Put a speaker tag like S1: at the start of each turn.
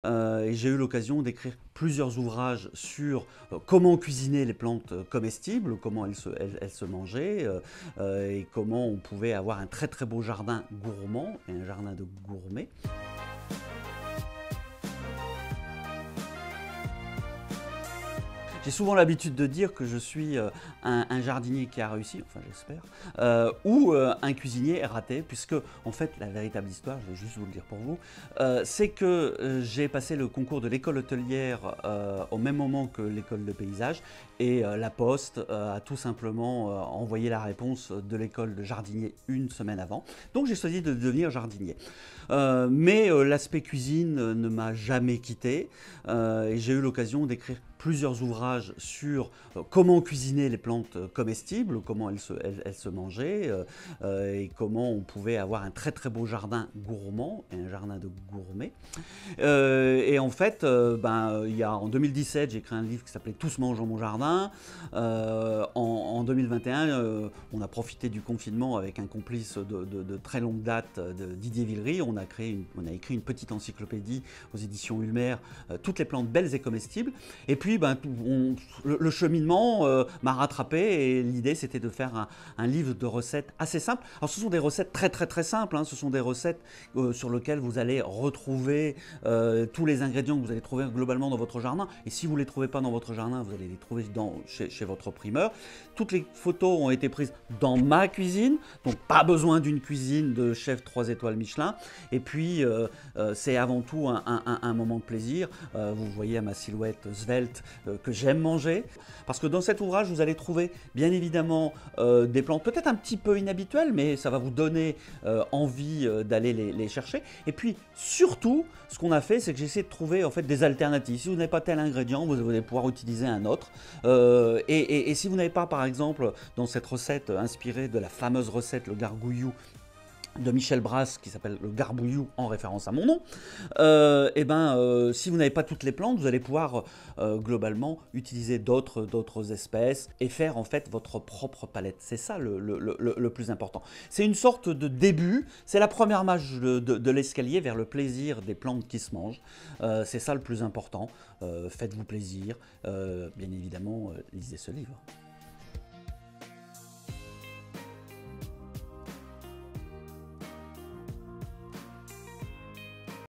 S1: Et j'ai eu l'occasion d'écrire plusieurs ouvrages sur comment cuisiner les plantes comestibles, comment elles se mangeaient, et comment on pouvait avoir un très très beau jardin gourmand et un jardin de gourmet. J'ai souvent l'habitude de dire que je suis un jardinier qui a réussi, enfin j'espère, ou un cuisinier raté, puisque en fait la véritable histoire, je vais juste vous le dire pour vous, c'est que j'ai passé le concours de l'école hôtelière au même moment que l'école de paysage, et la Poste a tout simplement envoyé la réponse de l'école de jardinier une semaine avant. Donc j'ai choisi de devenir jardinier. Mais l'aspect cuisine ne m'a jamais quitté, et j'ai eu l'occasion d'écrire plusieurs ouvrages sur comment cuisiner les plantes comestibles, comment elles se mangeaient, et comment on pouvait avoir un très très beau jardin gourmand et un jardin de gourmet. Et en fait, en 2017, j'ai écrit un livre qui s'appelait Tous mangent dans mon jardin. En 2021, on a profité du confinement avec un complice de très longue date, Didier Villery. On a écrit une petite encyclopédie aux éditions Ulmer, toutes les plantes belles et comestibles. Et puis, le cheminement m'a rattrapé, et l'idée c'était de faire un livre de recettes assez simple. Alors ce sont des recettes très très très simples, hein. Ce sont des recettes sur lesquelles vous allez retrouver tous les ingrédients que vous allez trouver globalement dans votre jardin. Et si vous ne les trouvez pas dans votre jardin, vous allez les trouver chez votre primeur. Toutes les photos ont été prises dans ma cuisine, donc pas besoin d'une cuisine de chef 3 étoiles Michelin. Et puis c'est avant tout un moment de plaisir. Vous voyez à ma silhouette svelte que j'aime manger, parce que dans cet ouvrage vous allez trouver bien évidemment des plantes peut-être un petit peu inhabituelles, mais ça va vous donner envie d'aller les chercher. Et puis surtout, ce qu'on a fait, c'est que j'ai essayé de trouver en fait des alternatives. Si vous n'avez pas tel ingrédient, vous allez pouvoir utiliser un autre. Et si vous n'avez pas, par exemple, dans cette recette inspirée de la fameuse recette le gargouillou de Michel Brasse, qui s'appelle le garbouillou en référence à mon nom, si vous n'avez pas toutes les plantes, vous allez pouvoir globalement utiliser d'autres espèces et faire en fait votre propre palette. C'est ça le plus important. C'est une sorte de début, c'est la première marche de l'escalier vers le plaisir des plantes qui se mangent. C'est ça le plus important. Faites-vous plaisir. Bien évidemment, lisez ce livre.